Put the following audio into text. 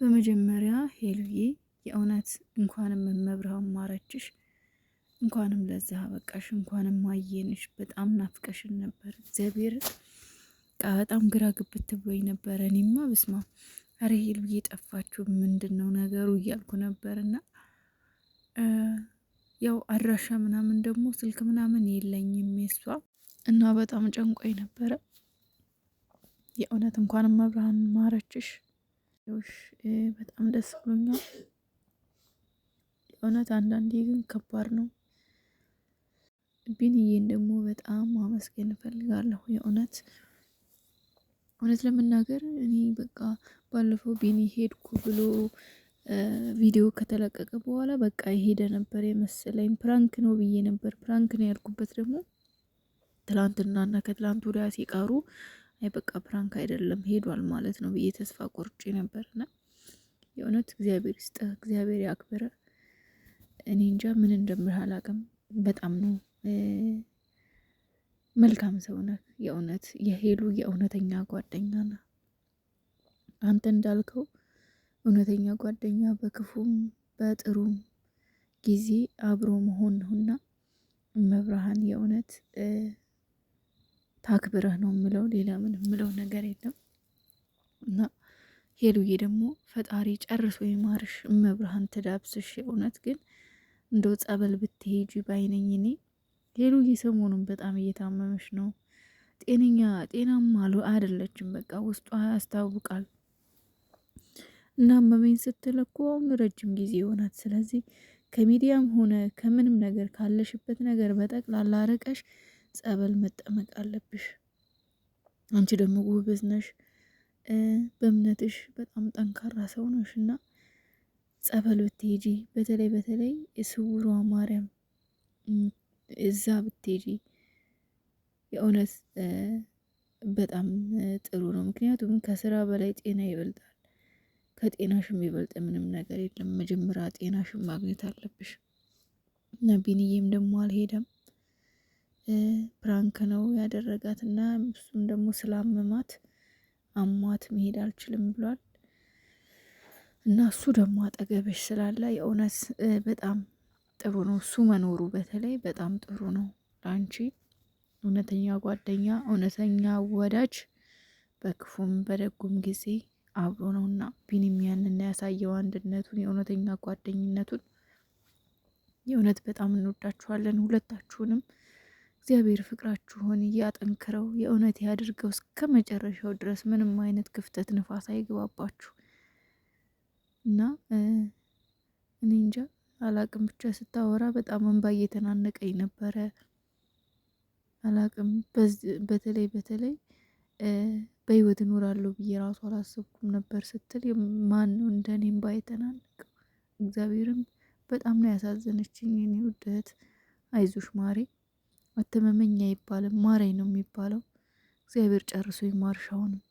በመጀመሪያ ሄሉዬ የእውነት እንኳንም እመብርሃን ማረችሽ፣ እንኳንም ለዛ በቃሽ፣ እንኳንም አየንሽ። በጣም ናፍቀሽን ነበር። እግዚአብሔር በጣም ግራ ግብት ብሎኝ ነበረ። እኔማ በስማ አረ ሄሉዬ ጠፋችሁ ምንድን ነው ነገሩ እያልኩ ነበርና ያው አድራሻ ምናምን ደግሞ ስልክ ምናምን የለኝም የሷ እና በጣም ጨንቆኝ ነበረ። የእውነት እንኳንም መብርሃን ማረችሽ። በጣም ደስ ብሎኛል። የእውነት አንዳንዴ ግን ከባድ ነው። ቢንዬን ደግሞ በጣም ማመስገን እፈልጋለሁ። እውነት ለመናገር እኔ በቃ ባለፈው ቢኒ ሄድኩ ብሎ ቪዲዮ ከተለቀቀ በኋላ በቃ የሄደ ነበር የመሰለኝ። ፕራንክ ነው ብዬ ነበር። ፕራንክ ነው ያልኩበት ደግሞ ትላንትናና ከትላንት ወዲያ ሲቀሩ አይ በቃ ፕራንክ አይደለም ሄዷል ማለት ነው ብዬ ተስፋ ቆርጬ ነበርና የእውነት እግዚአብሔር ይስጥ፣ እግዚአብሔር ያክብረ። እኔ እንጃ ምን እንደምልህ አላውቅም። በጣም ነው መልካም ሰው ነህ። የእውነት የሄሉ የእውነተኛ ጓደኛ ነህ። አንተ እንዳልከው እውነተኛ ጓደኛ በክፉም በጥሩም ጊዜ አብሮ መሆን ነውና መብርሃን የእውነት ታክብረህ ነው የምለው። ሌላ ምን የምለው ነገር የለም። እና ሄሉዬ ደግሞ ፈጣሪ ጨርሶ ይማርሽ፣ መብርሃን ትዳብስሽ። የእውነት ግን እንደው ጸበል ብትሄጂ ባይነኝ እኔ። ሄሉዬ ሰሞኑን በጣም እየታመመች ነው። ጤናማ አይደለችም። በቃ ውስጧ ያስታውቃል። እና አመመኝ ስትል እኮ አሁን ረጅም ጊዜ ይሆናት። ስለዚህ ከሚዲያም ሆነ ከምንም ነገር ካለሽበት ነገር በጠቅላላ ርቀሽ ጸበል መጠመቅ አለብሽ። አንቺ ደግሞ ጎበዝ ነሽ፣ በእምነትሽ በጣም ጠንካራ ሰው ነሽ እና ጸበል ብትሄጂ፣ በተለይ የስውሯ ማርያም እዛ ብትሄጂ የእውነት በጣም ጥሩ ነው። ምክንያቱም ከስራ በላይ ጤና ይበልጣል። ከጤናሽም ይበልጥ ምንም ነገር የለም። መጀመሪያ ጤናሽም ማግኘት አለብሽ። እና ቢንዬም ደግሞ አልሄደም። ፕራንክ ነው ያደረጋት እና እሱም ደግሞ ስላመማት አሟት መሄድ አልችልም ብሏል። እና እሱ ደግሞ አጠገብሽ ስላለ የእውነት በጣም ጥሩ ነው። እሱ መኖሩ በተለይ በጣም ጥሩ ነው ለአንቺ። እውነተኛ ጓደኛ፣ እውነተኛ ወዳጅ በክፉም በደጉም ጊዜ አብሮ ነውና ቢኒም ያንን ያሳየው አንድነቱን፣ የእውነተኛ ጓደኝነቱን። የእውነት በጣም እንወዳችኋለን ሁለታችሁንም። እግዚአብሔር ፍቅራችሁን እያጠንክረው፣ የእውነት ያድርገው እስከ መጨረሻው ድረስ። ምንም አይነት ክፍተት ንፋስ አይግባባችሁ እና እኔ እንጃ አላቅም። ብቻ ስታወራ በጣም እንባ እየተናነቀኝ ነበረ። አላቅም በተለይ በህይወት እኖራለሁ ብዬ ራሱ አላሰብኩም ነበር ስትል ማን ነው እንደኔ እንባ የተናነቀው? እግዚአብሔርም በጣም ነው ያሳዘነችኝ። የኔ ውድ እህት አይዞሽ ማሬ፣ አትመመኝ አይባልም ማረኝ ነው የሚባለው። እግዚአብሔር ጨርሶ ይማርሻውንም